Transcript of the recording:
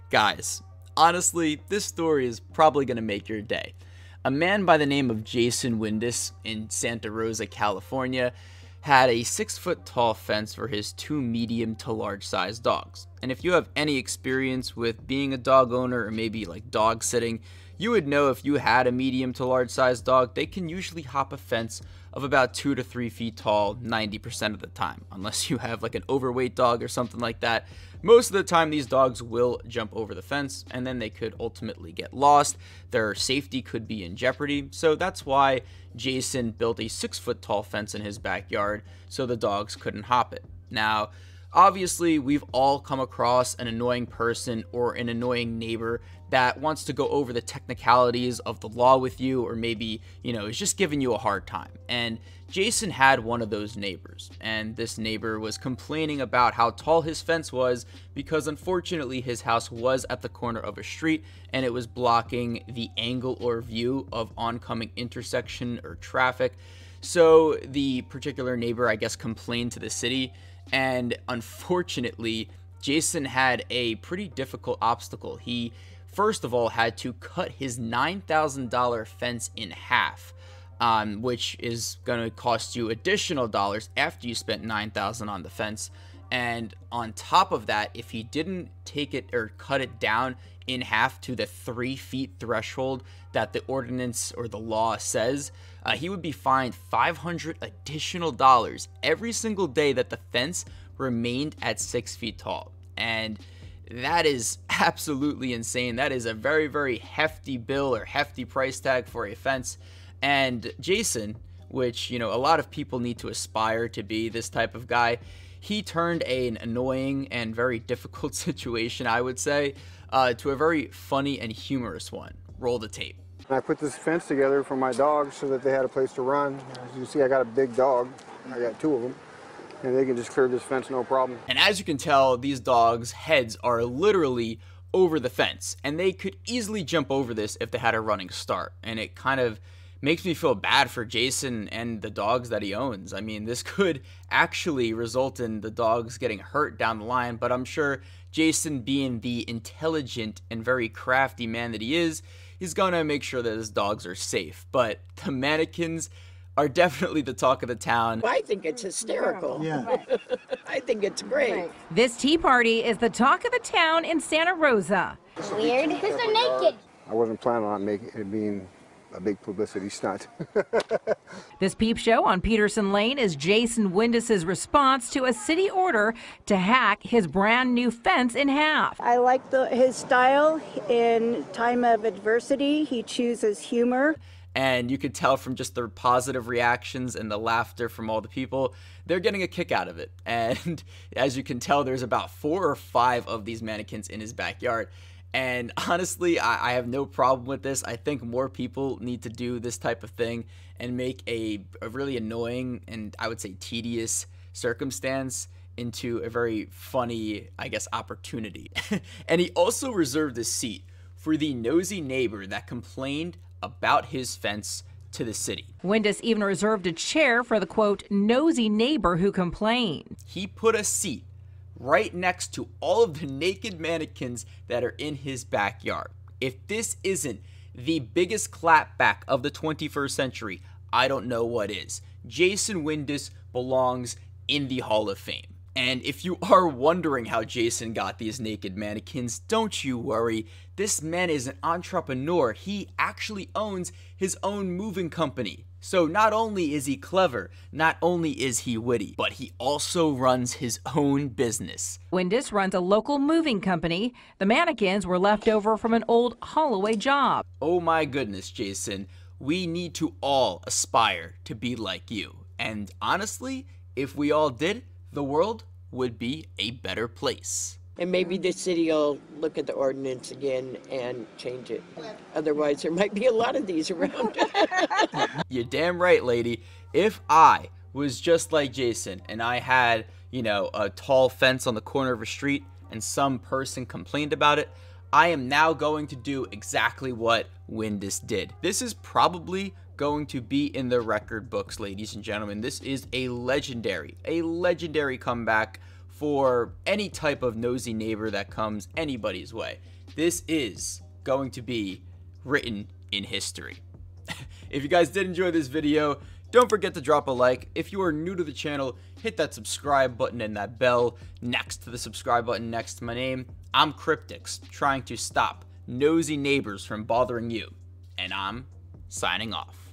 Guys, honestly, this story is probably going to make your day. A man by the name of Jason Windus in Santa Rosa, California, had a 6-foot tall fence for his 2 medium to large sized dogs. And if you have any experience with being a dog owner or maybe like dog sitting, you would know if you had a medium to large sized dog, they can usually hop a fence of about 2 to 3 feet tall 90% of the time, unless you have like an overweight dog or something like that. Most of the time these dogs will jump over the fence and then they could ultimately get lost. Their safety could be in jeopardy. So that's why Jason built a 6-foot tall fence in his backyard so the dogs couldn't hop it. Now, obviously, we've all come across an annoying person or an annoying neighbor that wants to go over the technicalities of the law with you, or maybe, is just giving you a hard time. And Jason had one of those neighbors, and this neighbor was complaining about how tall his fence was because unfortunately his house was at the corner of a street and it was blocking the angle or view of oncoming intersection or traffic. So the particular neighbor, I guess, complained to the city, and unfortunately Jason had a pretty difficult obstacle. He first of all had to cut his $9,000 fence in half, which is going to cost you additional dollars after you spent $9,000 on the fence. And on top of that, if he didn't take it or cut it down in half to the 3 feet threshold that the ordinance or the law says, he would be fined $500 additional dollars every single day that the fence remained at 6 feet tall. And that is absolutely insane. That is a very, very hefty bill or hefty price tag for a fence. And Jason, which, a lot of people need to aspire to be this type of guy, he turned an annoying and very difficult situation, I would say, to a very funny and humorous one. Roll the tape. I put this fence together for my dogs so that they had a place to run. As you see, I got a big dog. I got 2 of them. And they can just clear this fence no problem. And as you can tell, these dogs' heads are literally over the fence, and they could easily jump over this if they had a running start. And it kind of makes me feel bad for Jason and the dogs that he owns. I mean, this could actually result in the dogs getting hurt down the line, but I'm sure Jason, being the intelligent and very crafty man that he is, he's gonna make sure that his dogs are safe. But the mannequins are definitely the talk of the town. I think it's hysterical. Yeah. I think it's great. This tea party is the talk of the town in Santa Rosa. Weird, because they're naked. I wasn't planning on it being a big publicity stunt. This peep show on Peterson Lane is Jason Windus's response to a city order to hack his brand new fence in half. I like his style. In time of adversity, he chooses humor. And you could tell from just the positive reactions and the laughter from all the people, they're getting a kick out of it. And as you can tell, there's about 4 or 5 of these mannequins in his backyard. And honestly, I have no problem with this. I think more people need to do this type of thing and make a really annoying and I would say tedious circumstance into a very funny, I guess, opportunity. And he also reserved a seat for the nosy neighbor that complained about his fence to the city. Windus even reserved a chair for the, quote, nosy neighbor who complained. He put a seat right next to all of the naked mannequins that are in his backyard. If this isn't the biggest clapback of the 21st century, I don't know what is. Jason Windus belongs in the Hall of Fame. And if you are wondering how Jason got these naked mannequins, don't you worry. This man is an entrepreneur. He actually owns his own moving company. So not only is he clever, not only is he witty, but he also runs his own business. Windus runs a local moving company. The mannequins were left over from an old Holloway job. Oh my goodness, Jason. We need to all aspire to be like you. And honestly, if we all did, the world would be a better place. And maybe the city will look at the ordinance again and change it. Otherwise, there might be a lot of these around. You're damn right, lady. If I was just like Jason and I had, a tall fence on the corner of a street and some person complained about it, I am now going to do exactly what Windus did. This is probably going to be in the record books, ladies and gentlemen. This is a legendary comeback for any type of nosy neighbor that comes anybody's way. This is going to be written in history. If you guys did enjoy this video, don't forget to drop a like. If you are new to the channel, hit that subscribe button and that bell next to the subscribe button next to my name. I'm Cryptix, trying to stop nosy neighbors from bothering you, and I'm signing off.